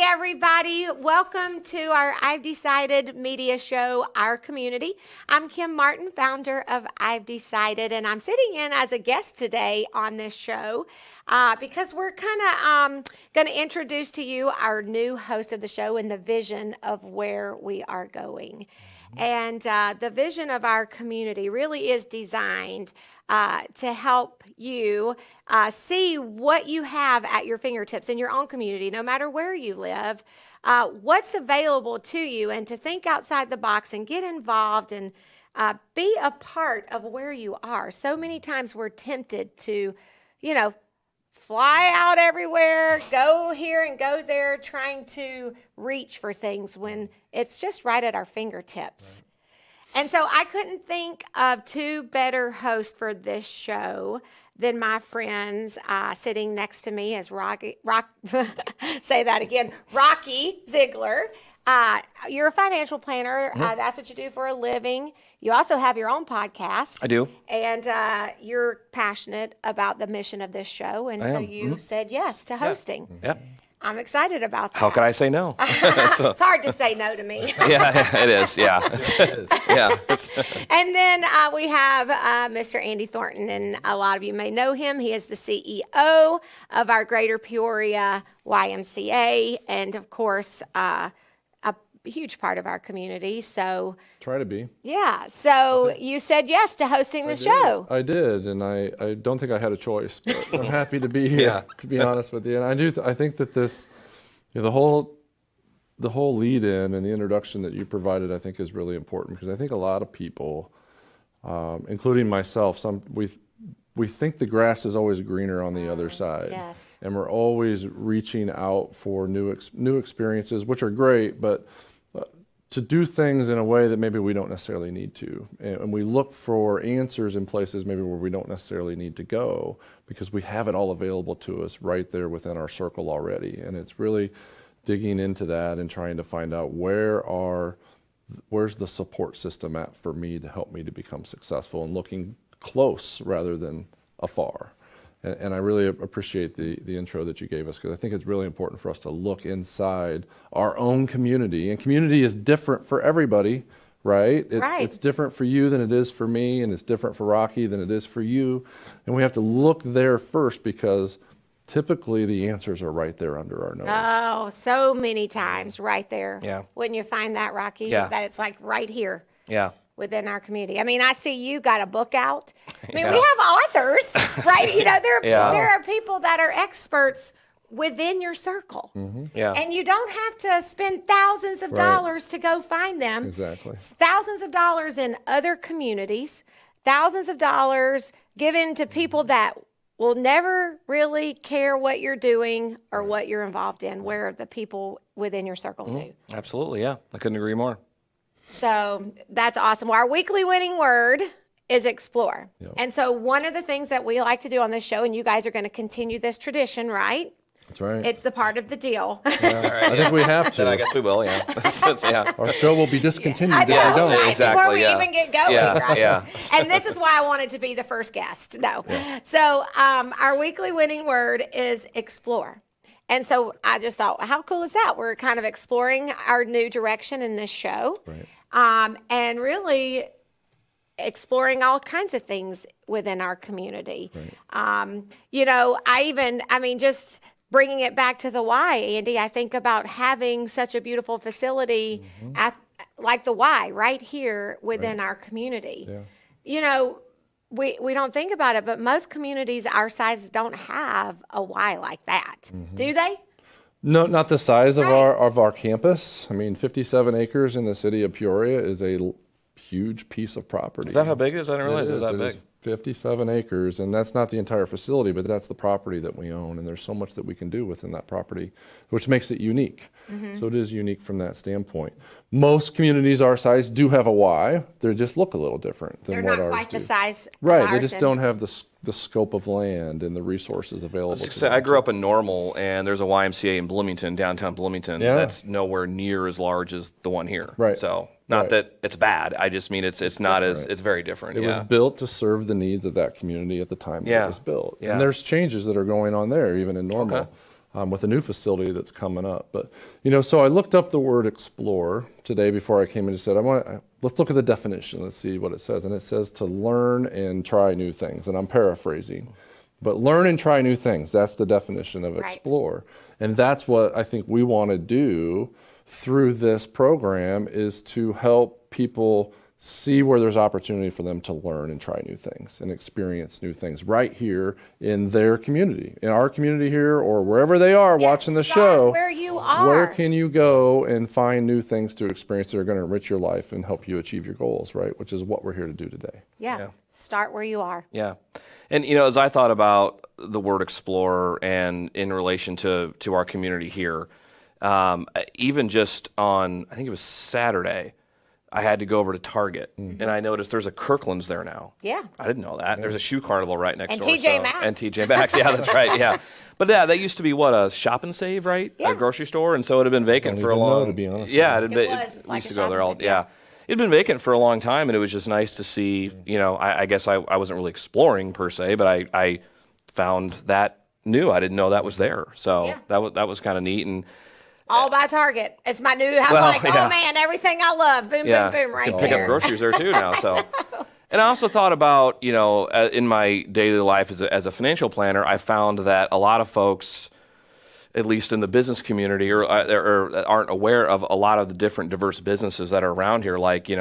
Everybody, welcome to our I've Decided media show, Our Community. I'm Kim Martin, founder of I've Decided, and I'm sitting in as a guest today on this show because we're kind of going to introduce to you our new host of the show and the vision of where we are going. And the vision of our community really is designed to help you see what you have at your fingertips in your own community, no matter where you live, what's available to you, and to think outside the box and get involved and be a part of where you are. So many times we're tempted to, fly out everywhere, go here and go there, trying to reach for things when it's just right at our fingertips. Right. And so I couldn't think of two better hosts for this show than my friends sitting next to me as Rockie, say that again, Rockie Zeigler. You're a financial planner. That's what you do for a living. You also have your own podcast. I do. And you're passionate about the mission of this show. And so you said yes to hosting. Yep. I'm excited about that. How could I say no? It's hard to say no to me. Yeah, it is. Yeah. Yeah. And then we have Mr. Andy Thornton, and a lot of you may know him. He is the CEO of our Greater Peoria YMCA, and of course, a huge part of our community. So try to be. Yeah. So you said yes to hosting the show. I did, and I don't think I had a choice. But I'm happy to be here. To be honest with you, and I think that this, the whole lead in and the introduction that you provided, I think is really important, because I think a lot of people, including myself, we think the grass is always greener on the other side. Yes. And we're always reaching out for new experiences, which are great, but to do things in a way that maybe we don't necessarily need to. And we look for answers in places maybe where we don't necessarily need to go, because we have it all available to us right there within our circle already. And it's really digging into that and trying to find out where's the support system at for me to help me to become successful, and looking close rather than afar. And I really appreciate the intro that you gave us, because I think it's really important for us to look inside our own community. And community is different for everybody, right? It's different for you than it is for me, and it's different for Rockie than it is for you. And we have to look there first, because typically the answers are right there under our nose. Oh, so many times right there. Yeah. Wouldn't you find that, Rockie? Yeah. That it's like right here. Yeah. Within our community. I mean, I see you got a book out. I mean, we have authors, right? There are people that are experts within your circle. Mm-hmm. Yeah. And you don't have to spend thousands of dollars to go find them. Exactly. Thousands of dollars in other communities, thousands of dollars given to people that will never really care what you're doing or what you're involved in, where the people within your circle do. Absolutely. Yeah. I couldn't agree more. So that's awesome. Well, our weekly winning word is explore. Yep. And so one of the things that we like to do on this show, and you guys are going to continue this tradition, right? That's right. It's the part of the deal. I think we have to. Then I guess we will, yeah. Yeah. Our show will be discontinued if we Yes, don't. right, Exactly, before we yeah. even get going, Yeah, right? yeah. And this is why I wanted to be the first guest. No. Yeah. So our weekly winning word is explore. And so I just thought, how cool is that? We're kind of exploring our new direction in this show. Right. And really exploring all kinds of things within our community. Right. Just bringing it back to the Y, Andy, I think about having such a beautiful facility like the Y right here within our community. Yeah. We don't think about it, but most communities our size don't have a Y like that. Do they? No, not the size of our campus. I mean, 57 acres in the city of Peoria is a huge piece of property. Is that how big it is? I didn't realize it was that big. 57 acres, and that's not the entire facility, but that's the property that we own, and there's so much that we can do within that property, which makes it unique. So it is unique from that standpoint. Most communities our size do have a Y. They just look a little different than They're what not ours quite do. the size of Right, they ours just and- don't have the scope of land and the resources available to them. I grew up in Normal, and there's a YMCA in Bloomington, downtown Bloomington, Yeah. that's nowhere near as large as the one here. Right. So not Right. that it's bad. I just mean it's not as it's very different. It was built to serve the needs of that community at the time that Yeah. it was built. Yeah. And there's changes that are going on there, even in Normal, Okay. with a new facility that's coming up. But, so I looked up the word explore today before I came in and said, let's look at the definition. Let's see what it says. And it says to learn and try new things. And I'm paraphrasing. But learn and try new things. That's the definition of Right. explore. And that's what I think we want to do through this program, is to help people see where there's opportunity for them to learn and try new things and experience new things right here in their community, in our community here, or wherever they are watching the Start show. where you are. Where can you go and find new things to experience that are going to enrich your life and help you achieve your goals, right? Which is what we're here to do today. Yeah. Start where you are. Yeah. And, as I thought about the word explorer and in relation to our community here, even just on, I think it was Saturday, I had to go over to Target, and I noticed there's a Kirkland's there now. Yeah. I didn't know that. There's a shoe carnival right next And door. TJ Maxx. And TJ Maxx. Yeah, that's right. Yeah. But yeah, that used to be what, a shop and save, right? Yeah. A grocery store. And so it had been vacant Don't for a even know, long to be honest Yeah, with it, It had was been, like we used a to go shop there and all save, yeah. It'd been vacant for a long time, and it was just nice to see, I guess I wasn't really exploring per se, but I found that new. I didn't know that was there. So Yeah. that was kind of neat. And All by Target. It's my new, I'm Well, like, yeah. oh man, everything I love. Boom, yeah, boom, boom, right you can pick there. up groceries there too now. So, and I also thought about, in my daily life as a financial planner, I found that a lot of folks, at least in the business community, or aren't aware of a lot of the different diverse businesses that are around here. Like, when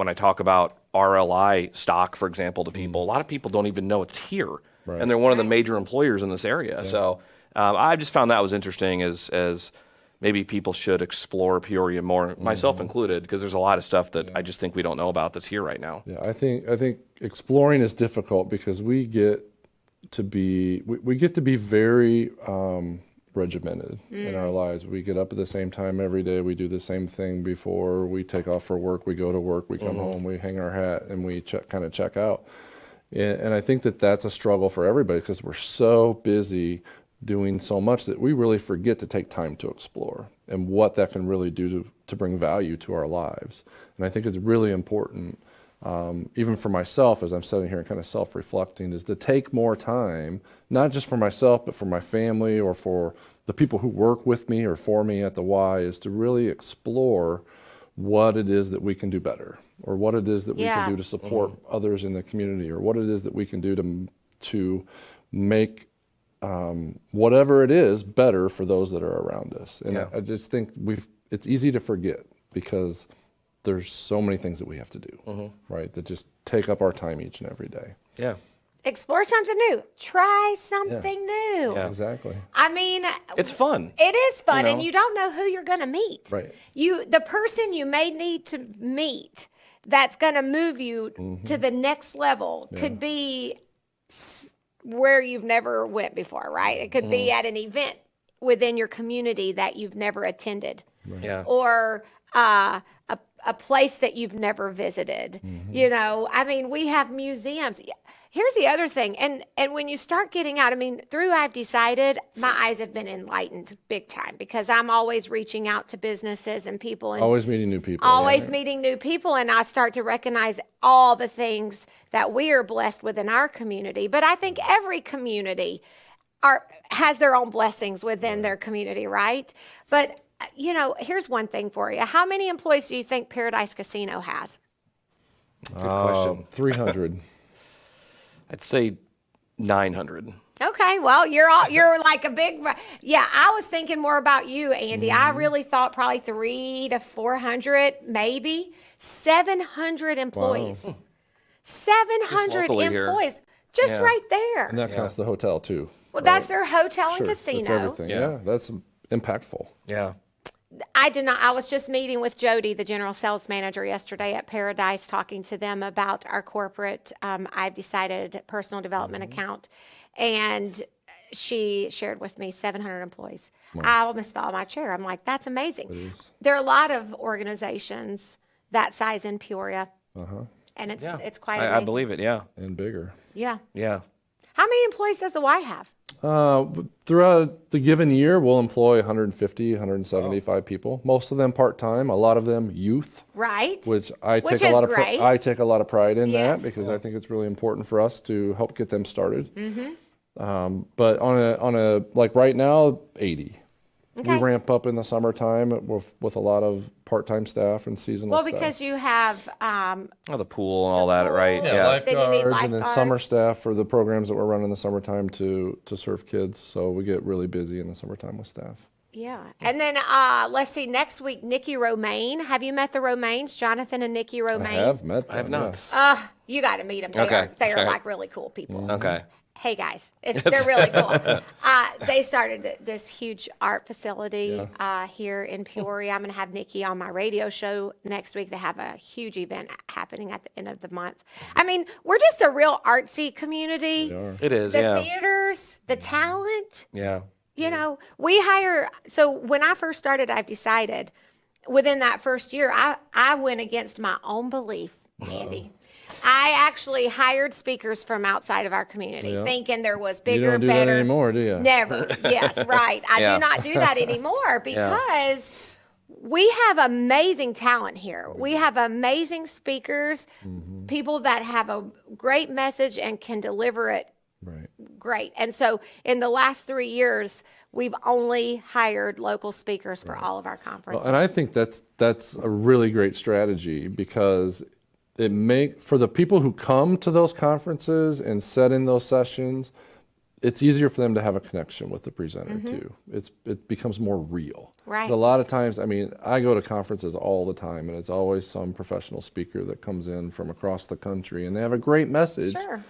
I talk about RLI stock, for example, to people, a lot of people don't even know it's here, Right. and they're one of the major employers in this area. So, I just found that was interesting as maybe people should explore Peoria more, myself included, because there's a lot of stuff that I just think we don't know about that's here right now. Yeah, I think exploring is difficult because we get to be very regimented in our lives. We get up at the same time every day. We do the same thing before we take off for work. We go to work. We come home. We hang our hat and we check out. And I think that's a struggle for everybody because we're so busy doing so much that we really forget to take time to explore and what that can really do to bring value to our lives. And I think it's really important, even for myself, as I'm sitting here and kind of self-reflecting, is to take more time, not just for myself, but for my family or for the people who work with me or for me at the Y, is to really explore what it is that we can do better, or what it is that we can do to support others in the community, or what it is that we can do to make whatever it is better for those that are around us. And I just think it's easy to forget because there's so many things that we have to do, right? That just take up our time each and every day. Yeah. Explore something new. Try something new. Yeah. Exactly. I mean, It's fun. it is fun, You and know? you don't know who you're going to meet. Right. The person you may need to meet that's going to move you to the next level could be where you've never went before, right? It could be at an event within your community that you've never attended, Yeah. or a place that you've never visited. I mean, we have museums. Here's the other thing, and when you start getting out, I mean, through I've Decided, my eyes have been enlightened big time because I'm always reaching out to businesses and people, and Always meeting new people. always meeting new people, and I start to recognize all the things that we are blessed with in our community. But I think every community has their own blessings within their community, right? But here's one thing for you: how many employees do you think Paradise Casino has? Good question. 300. I'd say 900. Okay, well, you're like a big, I was thinking more about you, Andy. I really thought probably 300 to 400, maybe 700 employees. Wow. 700 Just locally here. employees, just Yeah. right there. And that counts the hotel too. Well, that's their hotel and Sure, casino. that's everything. Yeah. Yeah, that's impactful. Yeah. I did not. I was just meeting with Jody, the general sales manager, yesterday at Paradise, talking to them about our corporate I've Decided personal development account. And she shared with me 700 employees. I almost fell out of my chair. I'm like, that's amazing. There are a lot of organizations that size in Peoria. And it's quite amazing. I believe it, yeah. And bigger. Yeah. Yeah. How many employees does the Y have? Throughout the given year, we'll employ 150, 175 people. Most of them part-time, a lot of them youth. Right. Which I Which take is a lot of great. I take a lot of pride in Yes. that because I think it's really important for us to help get them started. But on a like right now, 80. Okay. We ramp up in the summertime with a lot of part-time staff and seasonal Well, staff. because you have The pool and all that, right? Yeah, Then you need lifeguards and then summer lifeguards. staff for the programs that we're running in the summertime to serve kids. So we get really busy in the summertime with staff. Yeah. And then let's see, next week, Nikki Romaine. Have you met the Romaines, Jonathan and Nikki Romaine? I have met them. I have not. yes. You got to meet them. Okay. They are Sorry. like really cool people. Okay. Hey guys, they're really cool. They started this huge art facility here in Peoria. I'm going to have Nikki on my radio show next week. They have a huge event happening at the end of the month. I mean, we're just a real artsy community. It is, The yeah. theaters, the talent. Yeah. You know, we hire. So when I first started, I've decided within that first year, I went against my own belief, Andy. I actually hired speakers from outside of our community, Yeah. thinking there was You bigger, don't do better. that anymore, do you? Never. Yes, right. I Yeah. do not do that anymore because we have amazing talent here. We have amazing speakers, people that have a great message and can deliver it Right. great. And so in the last 3 years, we've only hired local speakers for all of our conferences. And I think that's a really great strategy because for the people who come to those conferences and sit in those sessions, it's easier for them to have a connection with the presenter too. It becomes more real. Right. A lot of times, I mean, I go to conferences all the time, and it's always some professional speaker that comes in from across the country, and they have a great message, Sure.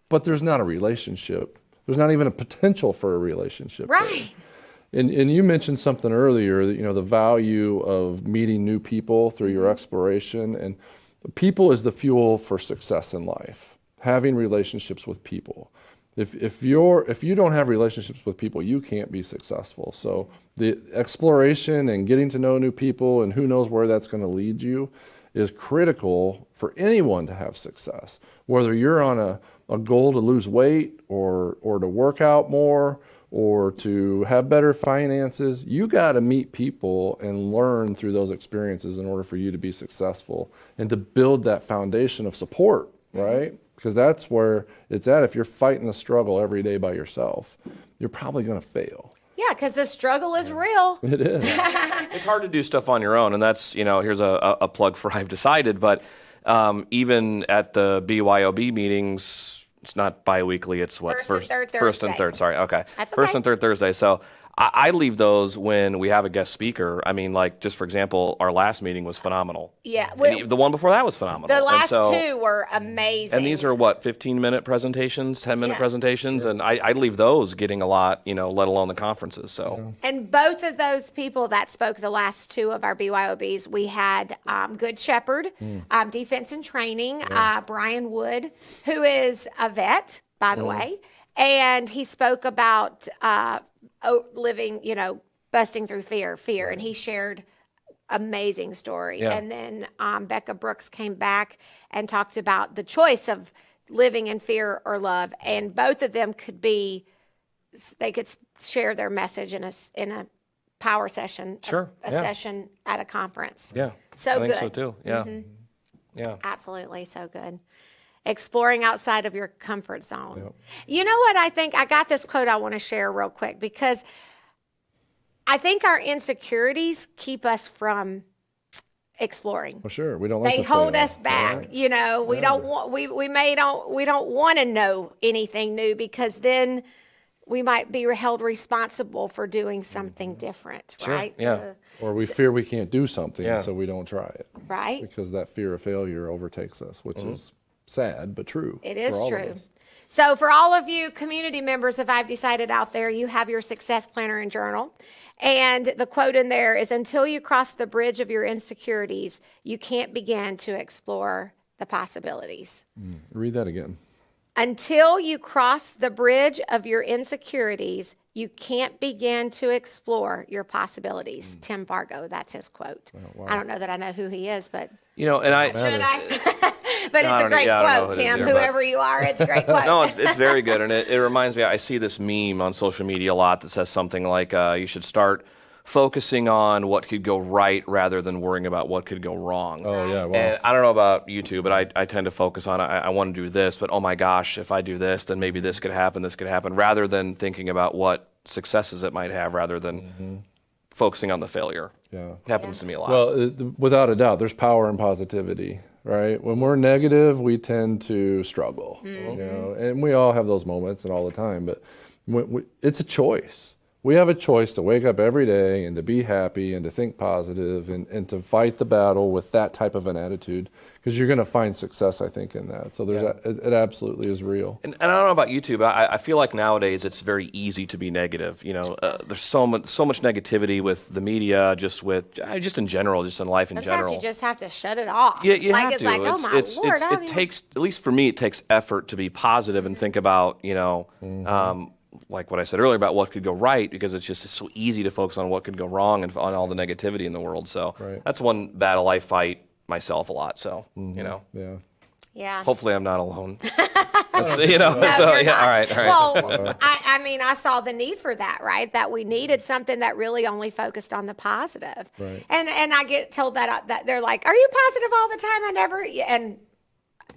but there's not a relationship. There's not even a potential for a relationship. there. Right. And you mentioned something earlier that, the value of meeting new people through your exploration, and people is the fuel for success in life. Having relationships with people. If you don't have relationships with people, you can't be successful. So the exploration and getting to know new people and who knows where that's going to lead you is critical for anyone to have success. Whether you're on a goal to lose weight or to work out more or to have better finances, you got to meet people and learn through those experiences in order for you to be successful and to build that foundation of support, right? Because that's where it's at. If you're fighting the struggle every day by yourself, you're probably going to fail. Yeah, because the struggle is real. It is. It's hard to do stuff on your own, and that's, here's a plug for I've Decided, but even at the BYOB meetings, it's not bi-weekly, it's what? First and third First and Thursday. third, sorry, okay. That's First okay. and third Thursday. So I leave those when we have a guest speaker. I mean, like, just for example, our last meeting was phenomenal. Yeah. And the one before that was phenomenal. The And last so- two were amazing. And these are what, 15-minute presentations, 10-minute Yeah. presentations, and I leave those getting a lot, let alone the conferences. So And both of those people that spoke the last two of our BYOBs, we had Good Shepherd, Defense and Training, Brian Wood, who is a vet, by the way, and he spoke about living, busting through fear, and he shared amazing story. Yeah. And then Becca Brooks came back and talked about the choice of living in fear or love, and both of them they could share their message in a power session, Sure, a yeah. session at a conference. yeah, So I think good. so too. Yeah, yeah. Absolutely, so good. Exploring outside of your comfort zone. You know what I think? I got this quote I want to share real quick because I think our insecurities keep us from exploring. Well, sure. We don't like They to hold fail, us back. right? We don't want we don't want to know anything new because then we might be held responsible for doing something different, Sure, right? yeah. Or we fear we can't do something, Yeah. so we don't try it. Right? Because that fear of failure overtakes us, which is sad but true. It is for all of true. us. So for all of you community members of I've Decided out there, you have your success planner and journal. And the quote in there is, until you cross the bridge of your insecurities, you can't begin to explore the possibilities. Read that again. Until you cross the bridge of your insecurities, you can't begin to explore your possibilities. Tim Fargo, that's his quote. Oh, wow. I don't know that I know who he is, but And I should I? But No, it's I a don't- great yeah, I don't know quote, who it is Tim. either, Whoever you are, it's a great quote. no, it's very good, and it reminds me. I see this meme on social media a lot that says something like, "You should start focusing on what could go right rather than worrying about what could go wrong." Oh, yeah. Wow. And I don't know about you two, but I tend to focus on I want to do this, but oh my gosh, if I do this, then maybe this could happen, rather than thinking about what successes it might have, rather than focusing on the failure. Yeah. It happens to me a lot. Well, without a doubt, there's power in positivity, right? When we're negative, we tend to struggle, and we all have those moments and all the time, but it's a choice. We have a choice to wake up every day and to be happy and to think positive and to fight the battle with that type of an attitude, because you're going to find success, I think, in that. So it absolutely is real. And I don't know about you two, but I feel like nowadays it's very easy to be negative. There's so much negativity with the media, just in general, just in life in Sometimes general. you just have to shut it off. Yeah, you like, have it's to. like, oh my Lord, I don't it even- takes, at least for me, it takes effort to be positive and think about, like what I said earlier about what could go right, because it's so easy to focus on what could go wrong and on all the negativity in the world. So Right. that's one battle I fight myself a lot. So, Yeah. Yeah. hopefully I'm not alone. No, so you're yeah, not. all right. Well, I mean, I saw the need for that, right? That we needed something that really only focused on the positive. Right. And I get told that they're like, "Are you positive all the time?" I never, and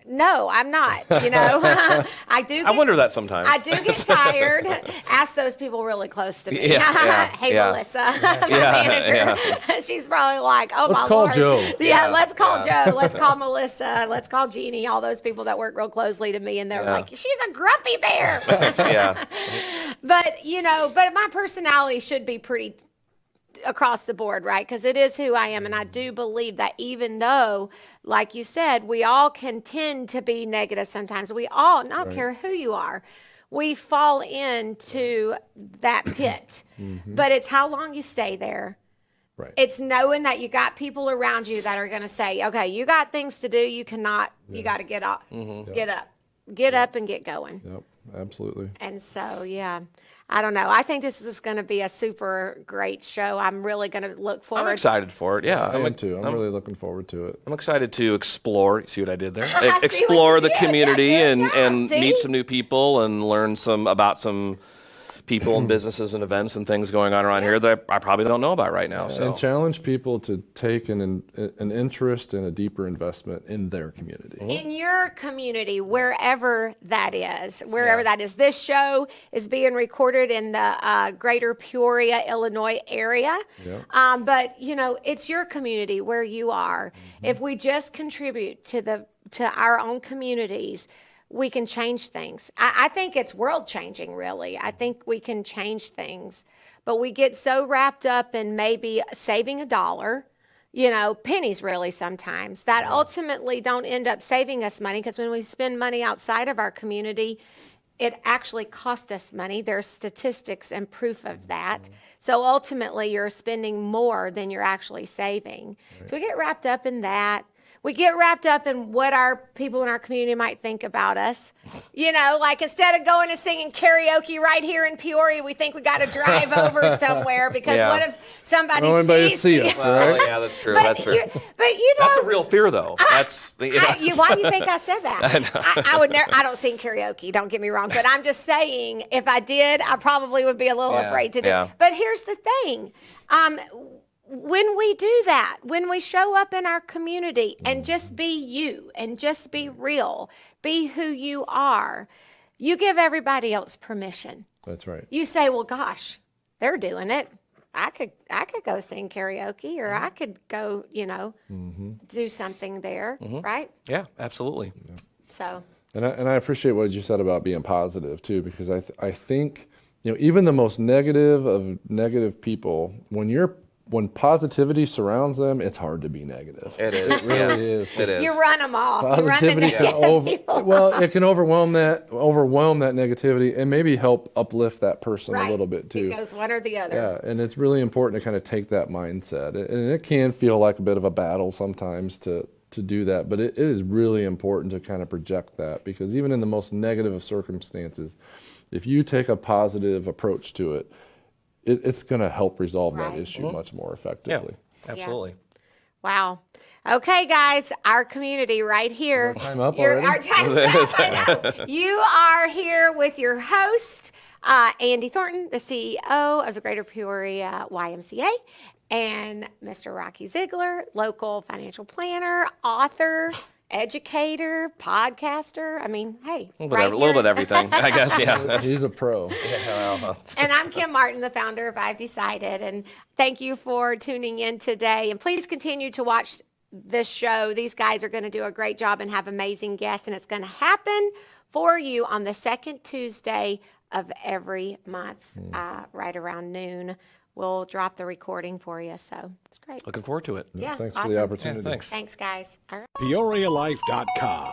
no, I'm not. I do. I wonder that sometimes. I do get tired. Ask those people really close to me. Yeah, Hey, yeah. Melissa, my manager. Yeah. She's probably like, "Oh Let's my call Lord." Joe. Yeah, let's call Joe. Let's call Melissa. Let's call Jeannie. All those people that work real closely to me, and they're like, "She's a grumpy bear." Yeah. But but my personality should be pretty across the board, right? Because it is who I am. And I do believe that even though, like you said, we all can tend to be negative sometimes, we all, and I don't care who you are, we fall into that pit. But it's how long you stay there. Right. It's knowing that you got people around you that are going to say, okay, you got things to do. You cannot, you got to get up, get up and get going. Yep. Absolutely. And so, yeah, I don't know. I think this is going to be a super great show. I'm really going to look forward. I'm excited for it. Yeah, I am too. I'm really looking forward to it. I'm excited to explore. See what I did there? see what Explore you the did. community Yeah, good and job. meet See? some new people and learn about some people and businesses and events and things going on around here that I probably don't know about right now. So And challenge people to take an interest and a deeper investment in their community. in your community, wherever that is, This show is being recorded in the greater Peoria, Illinois area. Yeah. But, it's your community where you are. If we just contribute to our own communities, we can change things. I think it's world changing, really. I think we can change things, but we get so wrapped up in maybe saving $1, pennies really sometimes, that ultimately don't end up saving us money, because when we spend money outside of our community, it actually costs us money. There's statistics and proof of that. So ultimately, you're spending more than you're actually saving. So we get wrapped up in that. We get wrapped up in what our people in our community might think about us. Like instead of going and singing karaoke right here in Peoria, we think we got to drive over somewhere, because what if somebody No anybody sees see me? us, well, right? yeah, that's true. But That's true. That's That's a real fear, though. That's why do you think I said that? I would never. I don't sing karaoke. Don't get me wrong, but I'm just saying, if I did, I probably would be a little afraid to do. yeah. But here's the thing. When we do that, when we show up in our community and just be you and just be real, be who you are, you give everybody else permission. That's right. You say, well, gosh, they're doing it. I could go sing karaoke, or I could go, do something there, right? Yeah, absolutely. So, And I appreciate what you said about being positive too, because I think even the most negative of negative people, when you're when positivity surrounds them, it's hard to be negative. It is. It really is. It is. You run them off. You run the Positivity negative well, it can overwhelm that negativity and maybe help uplift that person a little bit too. It goes one or the other. Yeah, and it's really important to kind of take that mindset. And it can feel like a bit of a battle sometimes to do that, but it is really important to kind of project that, because even in the most negative of circumstances, if you take a positive approach to it, it's going to help resolve that issue much more effectively. Yeah, absolutely. Wow. Okay, guys, our community right here. Is our time up already? Our time's up, I know. You are here with your host, Andy Thornton, the CEO of the Greater Peoria YMCA, and Mr. Rockie Zeigler, local financial planner, author, educator, podcaster. I mean, hey, A little bit everything, I guess. Yeah. He's a pro. And I'm Kim Martin, the founder of I've Decided. And thank you for tuning in today. And please continue to watch this show. These guys are going to do a great job and have amazing guests. And it's going to happen for you on the second Tuesday of every month, right around noon. We'll drop the recording for you. So it's great. Looking forward to it. Yeah. Thanks awesome. for the opportunity. Yeah, thanks. Thanks, guys. All right. PeoriaLife.com.